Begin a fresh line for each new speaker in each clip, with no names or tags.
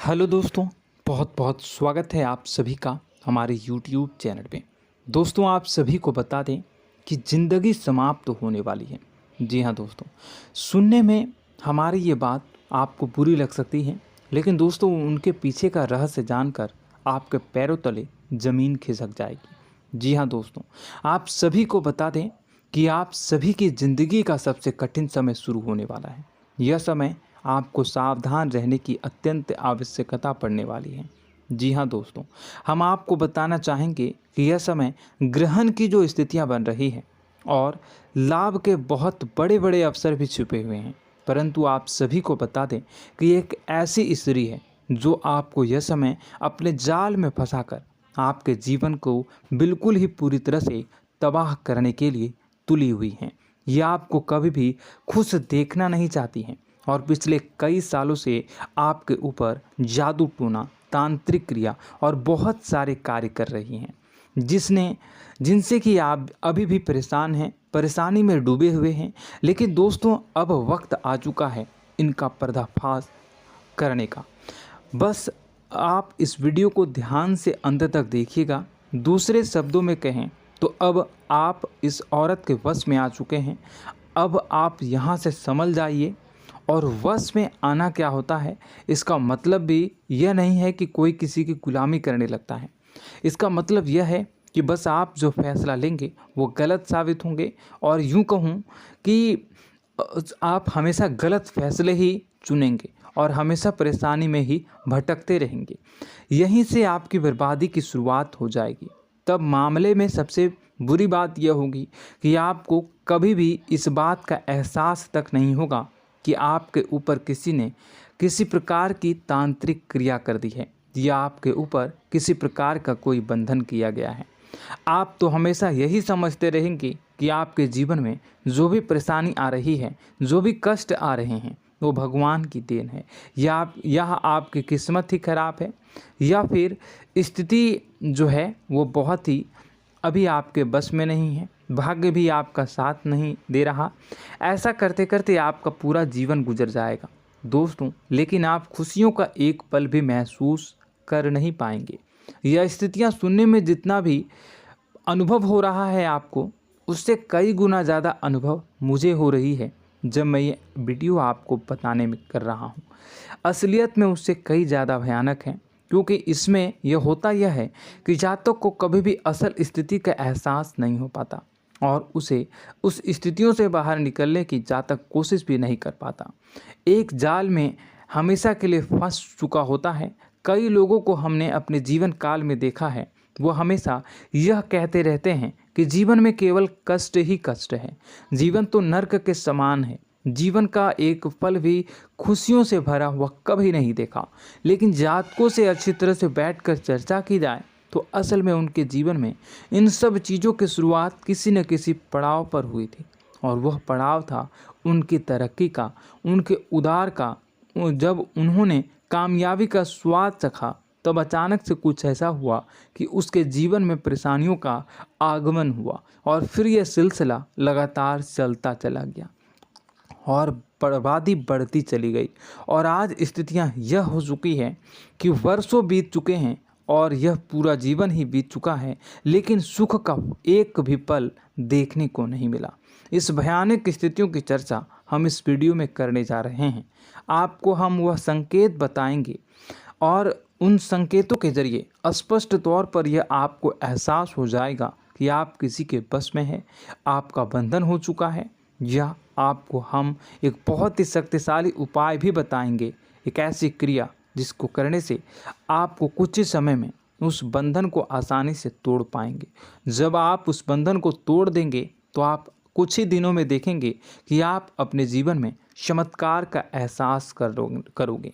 Hello दोस्तों, बहुत बहुत स्वागत है आप सभी का हमारे YouTube चैनल पे। दोस्तों, आप सभी को बता दें कि ज़िंदगी समाप्त होने वाली है। जी हाँ दोस्तों, सुनने में हमारी ये बात आपको बुरी लग सकती है, लेकिन दोस्तों उनके पीछे का रहस्य जानकर आपके पैरों तले ज़मीन खिसक जाएगी। जी हाँ दोस्तों, आप सभी को बता दें कि आप सभी की ज़िंदगी का सबसे कठिन समय शुरू होने वाला है। यह समय आपको सावधान रहने की अत्यंत आवश्यकता पड़ने वाली है। जी हाँ दोस्तों, हम आपको बताना चाहेंगे कि यह समय ग्रहण की जो स्थितियां बन रही है और लाभ के बहुत बड़े बड़े अवसर भी छुपे हुए हैं। परंतु आप सभी को बता दें कि एक ऐसी स्त्री है जो आपको यह समय अपने जाल में फंसाकर आपके जीवन को बिल्कुल ही पूरी तरह से तबाह करने के लिए तुली हुई हैं। यह आपको कभी भी खुश देखना नहीं चाहती हैं और पिछले कई सालों से आपके ऊपर जादू टोना, तांत्रिक क्रिया और बहुत सारे कार्य कर रही हैं, जिनसे कि आप अभी भी परेशान हैं, परेशानी में डूबे हुए हैं। लेकिन दोस्तों, अब वक्त आ चुका है इनका पर्दाफाश करने का। बस आप इस वीडियो को ध्यान से अंत तक देखिएगा। दूसरे शब्दों में कहें तो अब आप इस औरत के वश में आ चुके हैं। अब आप यहाँ से संभल जाइए। और वश में आना क्या होता है, इसका मतलब भी यह नहीं है कि कोई किसी की गुलामी करने लगता है। इसका मतलब यह है कि बस आप जो फैसला लेंगे वो गलत साबित होंगे, और यूँ कहूँ कि आप हमेशा गलत फैसले ही चुनेंगे और हमेशा परेशानी में ही भटकते रहेंगे। यहीं से आपकी बर्बादी की शुरुआत हो जाएगी। तब मामले में सबसे बुरी बात यह होगी कि आपको कभी भी इस बात का एहसास तक नहीं होगा कि आपके ऊपर किसी ने किसी प्रकार की तांत्रिक क्रिया कर दी है या आपके ऊपर किसी प्रकार का कोई बंधन किया गया है। आप तो हमेशा यही समझते रहेंगे कि आपके जीवन में जो भी परेशानी आ रही है, जो भी कष्ट आ रहे हैं, वो भगवान की देन है, या आपकी किस्मत ही खराब है, या फिर स्थिति जो है वो बहुत ही अभी आपके बस में नहीं है, भाग्य भी आपका साथ नहीं दे रहा। ऐसा करते करते आपका पूरा जीवन गुजर जाएगा दोस्तों, लेकिन आप खुशियों का एक पल भी महसूस कर नहीं पाएंगे। यह स्थितियां सुनने में जितना भी अनुभव हो रहा है आपको, उससे कई गुना ज़्यादा अनुभव मुझे हो रही है जब मैं ये वीडियो आपको बताने में कर रहा हूँ। असलियत में उससे कई ज़्यादा भयानक है, क्योंकि इसमें यह होता यह है कि जातक को कभी भी असल स्थिति का एहसास नहीं हो पाता और उसे उस स्थितियों से बाहर निकलने की जातक कोशिश भी नहीं कर पाता। एक जाल में हमेशा के लिए फंस चुका होता है। कई लोगों को हमने अपने जीवन काल में देखा है, वो हमेशा यह कहते रहते हैं कि जीवन में केवल कष्ट ही कष्ट है, जीवन तो नर्क के समान है, जीवन का एक पल भी खुशियों से भरा हुआ कभी नहीं देखा। लेकिन जातकों से अच्छी तरह से बैठकर चर्चा की जाए तो असल में उनके जीवन में इन सब चीज़ों की शुरुआत किसी न किसी पड़ाव पर हुई थी, और वह पड़ाव था उनकी तरक्की का, उनके उदार का। जब उन्होंने कामयाबी का स्वाद चखा, तब अचानक से कुछ ऐसा हुआ कि उसके जीवन में परेशानियों का आगमन हुआ, और फिर यह सिलसिला लगातार चलता चला गया और बर्बादी बढ़ती चली गई। और आज स्थितियां यह हो चुकी है कि वर्षों बीत चुके हैं और यह पूरा जीवन ही बीत चुका है, लेकिन सुख का एक भी पल देखने को नहीं मिला। इस भयानक स्थितियों की चर्चा हम इस वीडियो में करने जा रहे हैं। आपको हम वह संकेत बताएंगे, और उन संकेतों के जरिए स्पष्ट तौर पर यह आपको एहसास हो जाएगा कि आप किसी के बस में हैं, आपका बंधन हो चुका है, या आपको हम एक बहुत ही शक्तिशाली उपाय भी बताएंगे, एक ऐसी क्रिया जिसको करने से आपको कुछ ही समय में उस बंधन को आसानी से तोड़ पाएंगे। जब आप उस बंधन को तोड़ देंगे तो आप कुछ ही दिनों में देखेंगे कि आप अपने जीवन में चमत्कार का एहसास करोगे।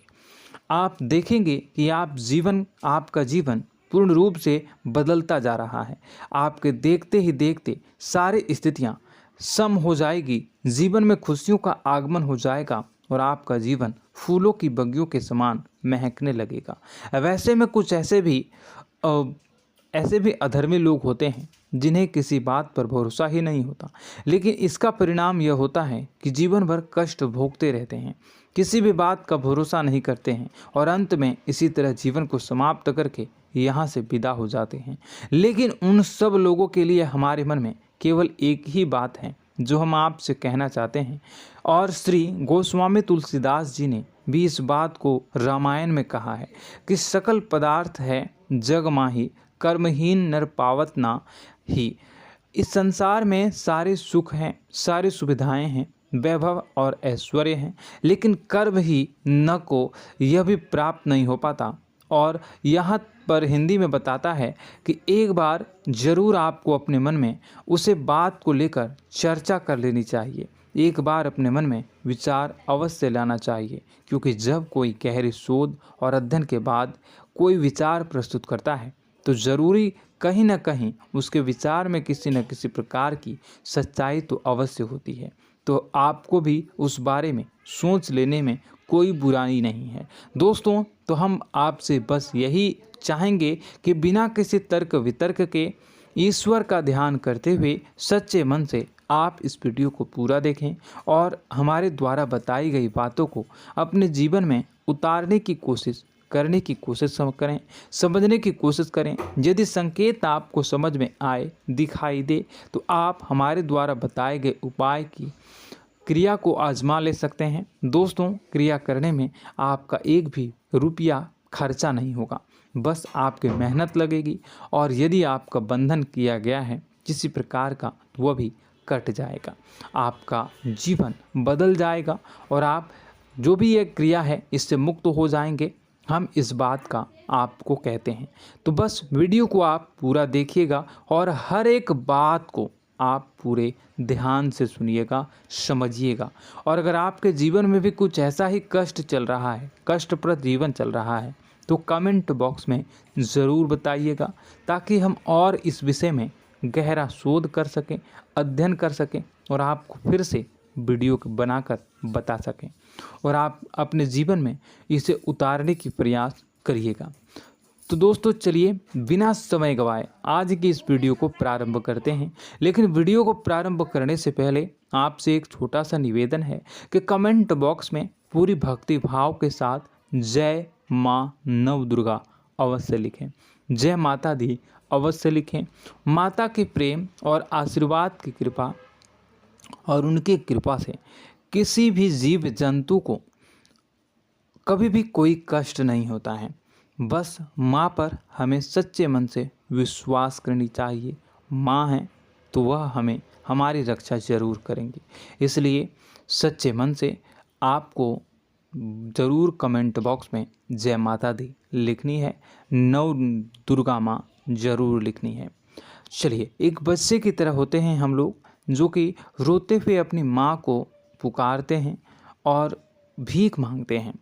आप देखेंगे कि आपका जीवन पूर्ण रूप से बदलता जा रहा है। आपके देखते ही देखते सारी स्थितियां सम हो जाएगी, जीवन में खुशियों का आगमन हो जाएगा और आपका जीवन फूलों की बगियों के समान महकने लगेगा। वैसे में कुछ ऐसे भी अधर्मी लोग होते हैं जिन्हें किसी बात पर भरोसा ही नहीं होता, लेकिन इसका परिणाम यह होता है कि जीवन भर कष्ट भोगते रहते हैं, किसी भी बात का भरोसा नहीं करते हैं और अंत में इसी तरह जीवन को समाप्त करके यहाँ से विदा हो जाते हैं। लेकिन उन सब लोगों के लिए हमारे मन में केवल एक ही बात है जो हम आपसे कहना चाहते हैं, और श्री गोस्वामी तुलसीदास जी ने भी इस बात को रामायण में कहा है कि सकल पदार्थ है जग माही, कर्महीन नर पावत ना ही। इस संसार में सारे सुख हैं, सारी सुविधाएं हैं, वैभव और ऐश्वर्य हैं, लेकिन कर्म ही न को यह भी प्राप्त नहीं हो पाता। और यहाँ पर हिंदी में बताता है कि एक बार जरूर आपको अपने मन में उसे बात को लेकर चर्चा कर लेनी चाहिए, एक बार अपने मन में विचार अवश्य लाना चाहिए, क्योंकि जब कोई गहरी शोध और अध्ययन के बाद कोई विचार प्रस्तुत करता है तो ज़रूरी कहीं न कहीं उसके विचार में किसी न किसी प्रकार की सच्चाई तो अवश्य होती है। तो आपको भी उस बारे में सोच लेने में कोई बुराई नहीं है दोस्तों। तो हम आपसे बस यही चाहेंगे कि बिना किसी तर्क वितर्क के ईश्वर का ध्यान करते हुए सच्चे मन से आप इस वीडियो को पूरा देखें और हमारे द्वारा बताई गई बातों को अपने जीवन में उतारने की कोशिश करने की कोशिश करें, समझने की कोशिश करें। यदि संकेत आपको समझ में आए, दिखाई दे, तो आप हमारे द्वारा बताए गए उपाय की क्रिया को आजमा ले सकते हैं। दोस्तों, क्रिया करने में आपका एक भी रुपया खर्चा नहीं होगा, बस आपकी मेहनत लगेगी, और यदि आपका बंधन किया गया है किसी प्रकार का तो वह भी कट जाएगा, आपका जीवन बदल जाएगा और आप जो भी ये क्रिया है इससे मुक्त हो जाएंगे। हम इस बात का आपको कहते हैं। तो बस वीडियो को आप पूरा देखिएगा और हर एक बात को आप पूरे ध्यान से सुनिएगा, समझिएगा। और अगर आपके जीवन में भी कुछ ऐसा ही कष्ट चल रहा है, कष्टप्रद जीवन चल रहा है, तो कमेंट बॉक्स में ज़रूर बताइएगा, ताकि हम और इस विषय में गहरा शोध कर सकें, अध्ययन कर सकें और आपको फिर से वीडियो बनाकर बता सकें और आप अपने जीवन में इसे उतारने की प्रयास करिएगा। तो दोस्तों, चलिए बिना समय गवाए आज की इस वीडियो को प्रारंभ करते हैं। लेकिन वीडियो को प्रारंभ करने से पहले आपसे एक छोटा सा निवेदन है कि कमेंट बॉक्स में पूरी भक्ति भाव के साथ जय माँ नव दुर्गा अवश्य लिखें, जय माता दी अवश्य लिखें। माता के प्रेम और आशीर्वाद की कृपा और उनकी कृपा से किसी भी जीव जंतु को कभी भी कोई कष्ट नहीं होता है। बस माँ पर हमें सच्चे मन से विश्वास करनी चाहिए। माँ है तो वह हमें हमारी रक्षा जरूर करेंगी, इसलिए सच्चे मन से आपको ज़रूर कमेंट बॉक्स में जय माता दी लिखनी है, नव दुर्गा माँ जरूर लिखनी है। चलिए, एक बच्चे की तरह होते हैं हम लोग, जो कि रोते हुए अपनी माँ को पुकारते हैं और भीख मांगते हैं।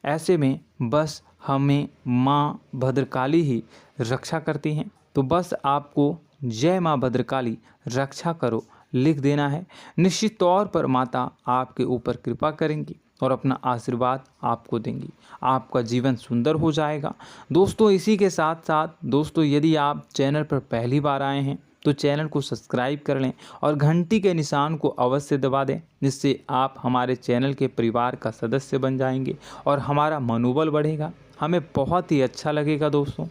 ऐसे में बस हमें माँ भद्रकाली ही रक्षा करती हैं। तो बस आपको जय माँ भद्रकाली रक्षा करो लिख देना है। निश्चित तौर पर माता आपके ऊपर कृपा करेंगी और अपना आशीर्वाद आपको देंगी, आपका जीवन सुंदर हो जाएगा। दोस्तों, इसी के साथ साथ दोस्तों, यदि आप चैनल पर पहली बार आए हैं तो चैनल को सब्सक्राइब कर लें और घंटी के निशान को अवश्य दबा दें, जिससे आप हमारे चैनल के परिवार का सदस्य बन जाएंगे और हमारा मनोबल बढ़ेगा, हमें बहुत ही अच्छा लगेगा दोस्तों।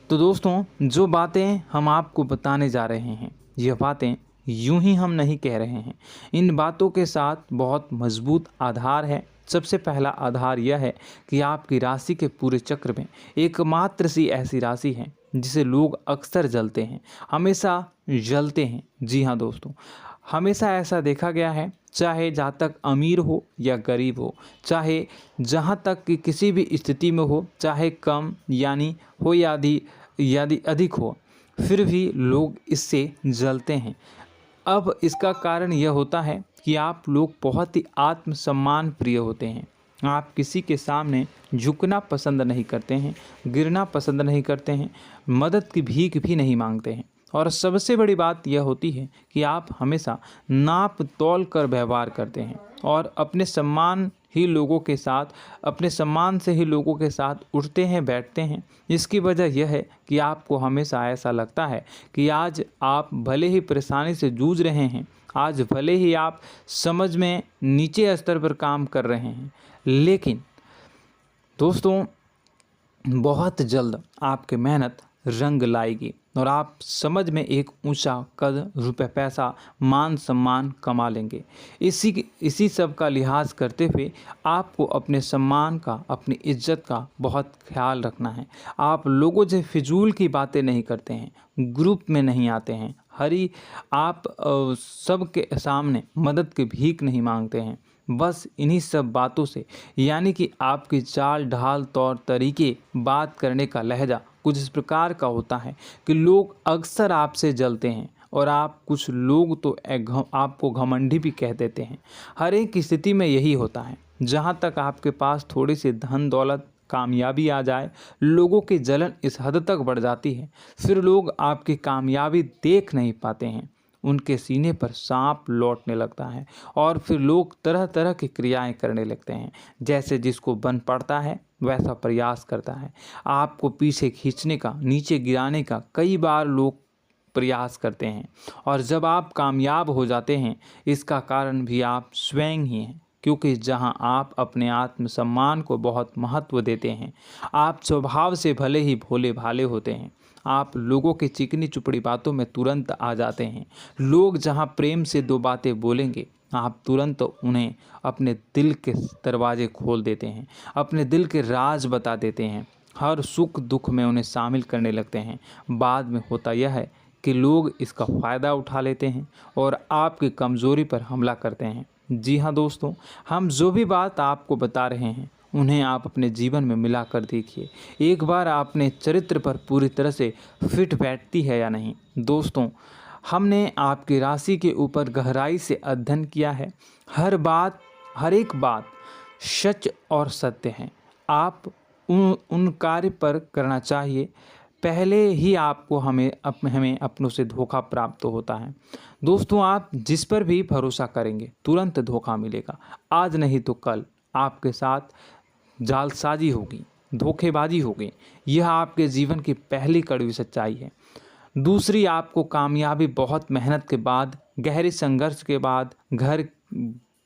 तो दोस्तों, जो बातें हम आपको बताने जा रहे हैं, यह बातें यूं ही हम नहीं कह रहे हैं, इन बातों के साथ बहुत मजबूत आधार है। सबसे पहला आधार यह है कि आपकी राशि के पूरे चक्र में एकमात्र सी ऐसी राशि है जिसे लोग अक्सर जलते हैं, हमेशा जलते हैं। जी हाँ दोस्तों, हमेशा ऐसा देखा गया है, चाहे जहाँ तक अमीर हो या गरीब हो, चाहे जहाँ तक कि किसी भी स्थिति में हो, चाहे कम यानी हो या अधिक हो, फिर भी लोग इससे जलते हैं। अब इसका कारण यह होता है कि आप लोग बहुत ही आत्मसम्मान प्रिय होते हैं। आप किसी के सामने झुकना पसंद नहीं करते हैं, गिरना पसंद नहीं करते हैं, मदद की भीख भी नहीं मांगते हैं। और सबसे बड़ी बात यह होती है कि आप हमेशा नाप तोल कर व्यवहार करते हैं और अपने सम्मान ही लोगों के साथ, अपने सम्मान से ही लोगों के साथ उठते हैं, बैठते हैं। इसकी वजह यह है कि आपको हमेशा ऐसा लगता है कि आज आप भले ही परेशानी से जूझ रहे हैं, आज भले ही आप समझ में नीचे स्तर पर काम कर रहे हैं, लेकिन दोस्तों बहुत जल्द आपकी मेहनत रंग लाएगी और आप समझ में एक ऊंचा कद, रुपए, पैसा, मान सम्मान कमा लेंगे। इसी सब का लिहाज करते हुए आपको अपने सम्मान का, अपनी इज्जत का बहुत ख्याल रखना है। आप लोगों से फिजूल की बातें नहीं करते हैं, ग्रुप में नहीं आते हैं, आप सबके सामने मदद की भीख नहीं मांगते हैं। बस इन्हीं सब बातों से, यानी कि आपकी चाल ढाल, तौर तरीके, बात करने का लहजा कुछ इस प्रकार का होता है कि लोग अक्सर आपसे जलते हैं और कुछ लोग तो आपको घमंडी भी कह देते हैं। हर एक स्थिति में यही होता है। जहाँ तक आपके पास थोड़ी सी धन दौलत, कामयाबी आ जाए, लोगों की जलन इस हद तक बढ़ जाती है, फिर लोग आपकी कामयाबी देख नहीं पाते हैं, उनके सीने पर सांप लौटने लगता है और फिर लोग तरह तरह की क्रियाएं करने लगते हैं। जैसे जिसको बन पड़ता है वैसा प्रयास करता है। आपको पीछे खींचने का, नीचे गिराने का कई बार लोग प्रयास करते हैं और जब आप कामयाब हो जाते हैं, इसका कारण भी आप स्वयं ही हैं। क्योंकि जहां आप अपने आत्मसम्मान को बहुत महत्व देते हैं, आप स्वभाव से भले ही भोले भाले होते हैं, आप लोगों की चिकनी चुपड़ी बातों में तुरंत आ जाते हैं। लोग जहां प्रेम से दो बातें बोलेंगे, आप तुरंत उन्हें अपने दिल के दरवाजे खोल देते हैं, अपने दिल के राज बता देते हैं, हर सुख दुख में उन्हें शामिल करने लगते हैं। बाद में होता यह है कि लोग इसका फ़ायदा उठा लेते हैं और आपकी कमज़ोरी पर हमला करते हैं। जी हाँ दोस्तों, हम जो भी बात आपको बता रहे हैं उन्हें आप अपने जीवन में मिला कर देखिए। एक बार आपने चरित्र पर पूरी तरह से फिट बैठती है या नहीं। दोस्तों, हमने आपकी राशि के ऊपर गहराई से अध्ययन किया है। हर एक बात सच और सत्य है। आप उन कार्य पर करना चाहिए, पहले ही आपको हमें अपनों से धोखा प्राप्त होता है। दोस्तों, आप जिस पर भी भरोसा करेंगे तुरंत धोखा मिलेगा। आज नहीं तो कल आपके साथ जालसाजी होगी, धोखेबाजी होगी। यह आपके जीवन की पहली कड़वी सच्चाई है। दूसरी, आपको कामयाबी बहुत मेहनत के बाद, गहरे संघर्ष के बाद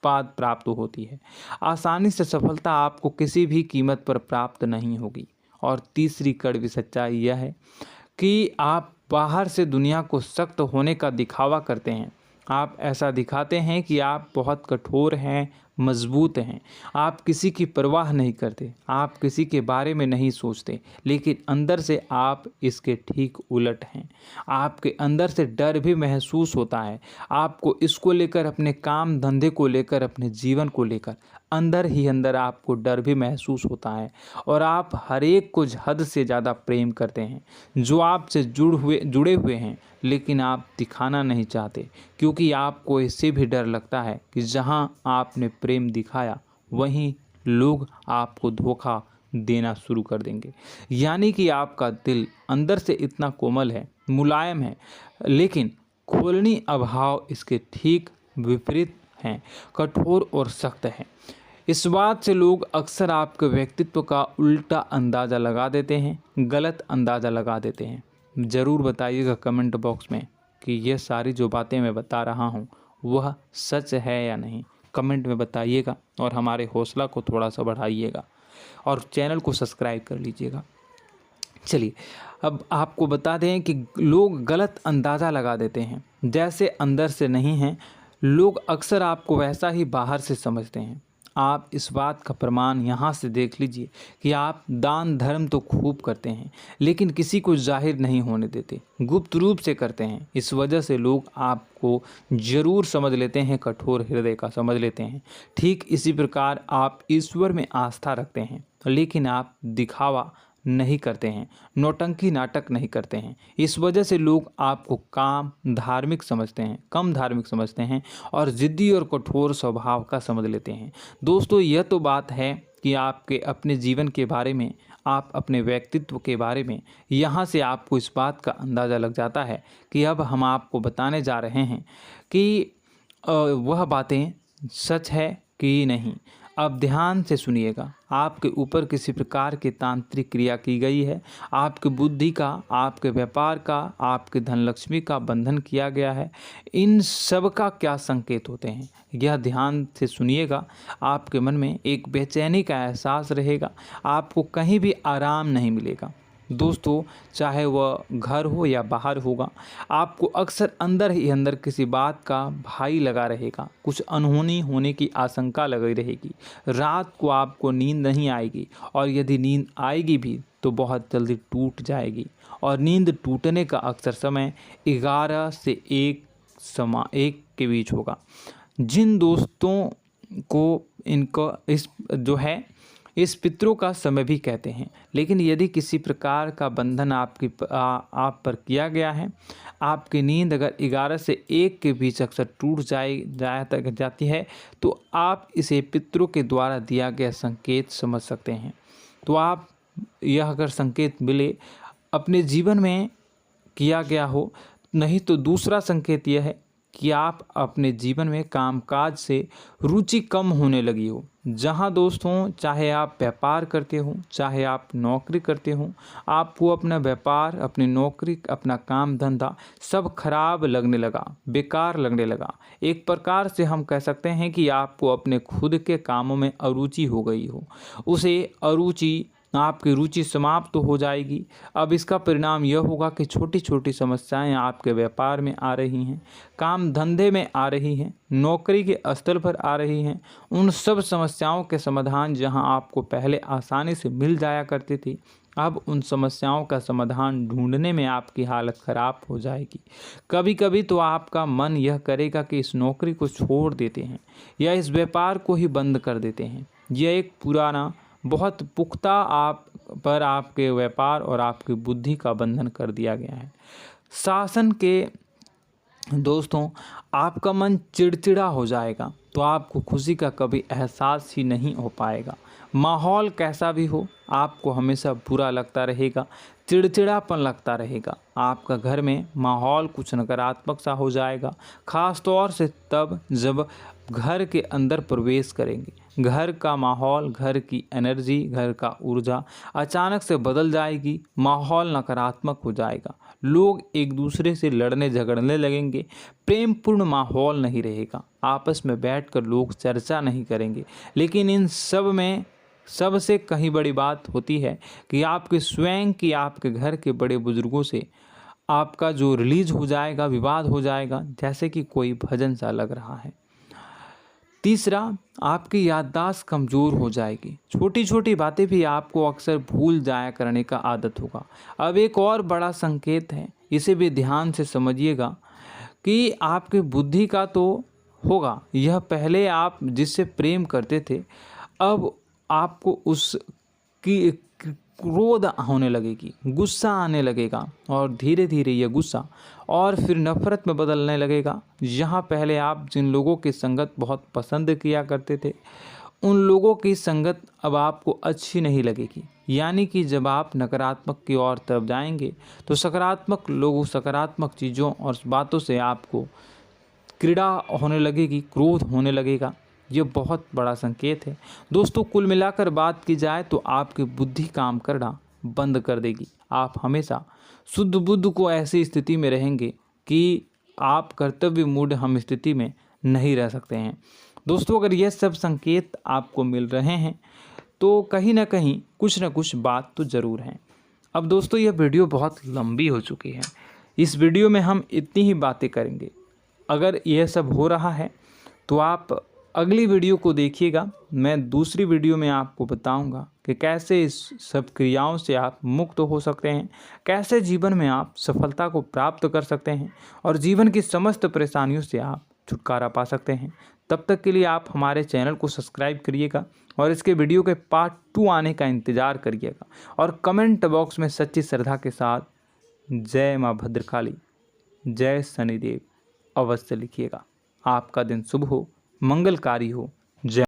प्राप्त होती है। आसानी से सफलता आपको किसी भी कीमत पर प्राप्त नहीं होगी। और तीसरी कड़वी सच्चाई यह है कि आप बाहर से दुनिया को सख्त होने का दिखावा करते हैं। आप ऐसा दिखाते हैं कि आप बहुत कठोर हैं, मजबूत हैं, आप किसी की परवाह नहीं करते, आप किसी के बारे में नहीं सोचते, लेकिन अंदर से आप इसके ठीक उलट हैं। आपके अंदर से डर भी महसूस होता है। आपको इसको लेकर, अपने काम धंधे को लेकर, अपने जीवन को लेकर अंदर ही अंदर आपको डर भी महसूस होता है और आप हर एक को हद से ज़्यादा प्रेम करते हैं, जो आपसे जुड़े हुए हैं, लेकिन आप दिखाना नहीं चाहते, क्योंकि आपको इससे भी डर लगता है कि जहां आपने प्रेम दिखाया वहीं लोग आपको धोखा देना शुरू कर देंगे। यानी कि आपका दिल अंदर से इतना कोमल है, मुलायम है, लेकिन खोलनी अभाव इसके ठीक विपरीत हैं, कठोर और सख्त है। इस बात से लोग अक्सर आपके व्यक्तित्व का उल्टा अंदाज़ा लगा देते हैं, गलत अंदाज़ा लगा देते हैं। ज़रूर बताइएगा कमेंट बॉक्स में कि ये सारी जो बातें मैं बता रहा हूँ वह सच है या नहीं। कमेंट में बताइएगा और हमारे हौसला को थोड़ा सा बढ़ाइएगा और चैनल को सब्सक्राइब कर लीजिएगा। चलिए, अब आपको बता दें कि लोग गलत अंदाज़ा लगा देते हैं। जैसे अंदर से नहीं हैं, लोग अक्सर आपको वैसा ही बाहर से समझते हैं। आप इस बात का प्रमाण यहाँ से देख लीजिए कि आप दान धर्म तो खूब करते हैं, लेकिन किसी को जाहिर नहीं होने देते, गुप्त रूप से करते हैं। इस वजह से लोग आपको ज़रूर समझ लेते हैं, कठोर हृदय का समझ लेते हैं। ठीक इसी प्रकार आप ईश्वर में आस्था रखते हैं, लेकिन आप दिखावा नहीं करते हैं, नौटंकी नाटक नहीं करते हैं। इस वजह से लोग आपको कम धार्मिक समझते हैं और ज़िद्दी और कठोर स्वभाव का समझ लेते हैं। दोस्तों, यह तो बात है कि आपके अपने जीवन के बारे में, आप अपने व्यक्तित्व के बारे में, यहाँ से आपको इस बात का अंदाज़ा लग जाता है कि अब हम आपको बताने जा रहे हैं कि वह बातें सच है कि नहीं। अब ध्यान से सुनिएगा। आपके ऊपर किसी प्रकार की तांत्रिक क्रिया की गई है, आपकी बुद्धि का, आपके व्यापार का, आपके धन लक्ष्मी का बंधन किया गया है। इन सब का क्या संकेत होते हैं, यह ध्यान से सुनिएगा। आपके मन में एक बेचैनी का एहसास रहेगा, आपको कहीं भी आराम नहीं मिलेगा। दोस्तों, चाहे वह घर हो या बाहर होगा, आपको अक्सर अंदर ही अंदर किसी बात का भाई लगा रहेगा। कुछ अनहोनी होने की आशंका लगी रहेगी। रात को आपको नींद नहीं आएगी, और यदि नींद आएगी भी तो बहुत जल्दी टूट जाएगी। और नींद टूटने का अक्सर समय 11 से 1 के बीच होगा। जिन दोस्तों को इनको इस पितरों का समय भी कहते हैं। लेकिन यदि किसी प्रकार का बंधन आप पर किया गया है, आपकी नींद अगर 11 से 1 के बीच अक्सर टूट जाती है, तो आप इसे पितरों के द्वारा दिया गया संकेत समझ सकते हैं। तो आप यह अगर संकेत मिले अपने जीवन में किया गया हो, नहीं तो दूसरा संकेत यह है कि आप अपने जीवन में कामकाज से रुचि कम होने लगी हो। जहां दोस्तों, चाहे आप व्यापार करते हो, चाहे आप नौकरी करते हो, आपको अपना व्यापार, अपनी नौकरी, अपना काम धंधा सब खराब लगने लगा, बेकार लगने लगा। एक प्रकार से हम कह सकते हैं कि आपको अपने खुद के कामों में अरुचि हो गई हो। उसे अरुचि, आपकी रुचि समाप्त तो हो जाएगी। अब इसका परिणाम यह होगा कि छोटी छोटी समस्याएं आपके व्यापार में आ रही हैं, काम धंधे में आ रही हैं, नौकरी के स्थल पर आ रही हैं। उन सब समस्याओं के समाधान जहां आपको पहले आसानी से मिल जाया करती थी, अब उन समस्याओं का समाधान ढूंढने में आपकी हालत ख़राब हो जाएगी। कभी कभी तो आपका मन यह करेगा कि इस नौकरी को छोड़ देते हैं या इस व्यापार को ही बंद कर देते हैं। यह एक पुराना, बहुत पुख्ता आप पर आपके व्यापार और आपकी बुद्धि का बंधन कर दिया गया है। शासन के दोस्तों, आपका मन चिड़चिड़ा हो जाएगा, तो आपको खुशी का कभी एहसास ही नहीं हो पाएगा। माहौल कैसा भी हो, आपको हमेशा बुरा लगता रहेगा, चिड़चिड़ापन लगता रहेगा। आपका घर में माहौल कुछ नकारात्मक सा हो जाएगा, ख़ास तौर से तब जब घर के अंदर प्रवेश करेंगे। घर का माहौल, घर की एनर्जी, घर का ऊर्जा अचानक से बदल जाएगी। माहौल नकारात्मक हो जाएगा, लोग एक दूसरे से लड़ने झगड़ने लगेंगे, प्रेम पूर्ण माहौल नहीं रहेगा, आपस में बैठकर लोग चर्चा नहीं करेंगे। लेकिन इन सब में सबसे कहीं बड़ी बात होती है कि आपके स्वयं की, आपके घर के बड़े बुजुर्गों से आपका जो रिलीज हो जाएगा, विवाद हो जाएगा, जैसे कि कोई भजन सा लग रहा है। तीसरा, आपकी याददाश्त कमज़ोर हो जाएगी। छोटी छोटी बातें भी आपको अक्सर भूल जाया करने का आदत होगा। अब एक और बड़ा संकेत है, इसे भी ध्यान से समझिएगा कि आपकी बुद्धि का तो होगा, यह पहले आप जिससे प्रेम करते थे, अब आपको उसकी क्रोध होने लगेगी, गुस्सा आने लगेगा, और धीरे धीरे यह गुस्सा और फिर नफरत में बदलने लगेगा। यहाँ पहले आप जिन लोगों की संगत बहुत पसंद किया करते थे, उन लोगों की संगत अब आपको अच्छी नहीं लगेगी। यानी कि जब आप नकारात्मक की ओर तरफ जाएंगे, तो सकारात्मक लोगों, सकारात्मक चीज़ों और बातों से आपको क्रीड़ा होने लगेगी, क्रोध होने लगेगा। ये बहुत बड़ा संकेत है दोस्तों। कुल मिलाकर बात की जाए तो आपकी बुद्धि काम करना बंद कर देगी। आप हमेशा शुद्ध बुद्ध को ऐसी स्थिति में रहेंगे कि आप कर्तव्य मूढ़ हम स्थिति में नहीं रह सकते हैं। दोस्तों, अगर यह सब संकेत आपको मिल रहे हैं तो कहीं ना कहीं कुछ ना कुछ बात तो ज़रूर है। अब दोस्तों, यह वीडियो बहुत लंबी हो चुकी है, इस वीडियो में हम इतनी ही बातें करेंगे। अगर यह सब हो रहा है तो आप अगली वीडियो को देखिएगा। मैं दूसरी वीडियो में आपको बताऊंगा कि कैसे इस सब क्रियाओं से आप मुक्त हो सकते हैं, कैसे जीवन में आप सफलता को प्राप्त कर सकते हैं और जीवन की समस्त परेशानियों से आप छुटकारा पा सकते हैं। तब तक के लिए आप हमारे चैनल को सब्सक्राइब करिएगा और इसके वीडियो के पार्ट 2 आने का इंतज़ार करिएगा। और कमेंट बॉक्स में सच्ची श्रद्धा के साथ जय माँ भद्रकाली, जय शनिदेव अवश्य लिखिएगा। आपका दिन शुभ हो, मंगलकारी हो।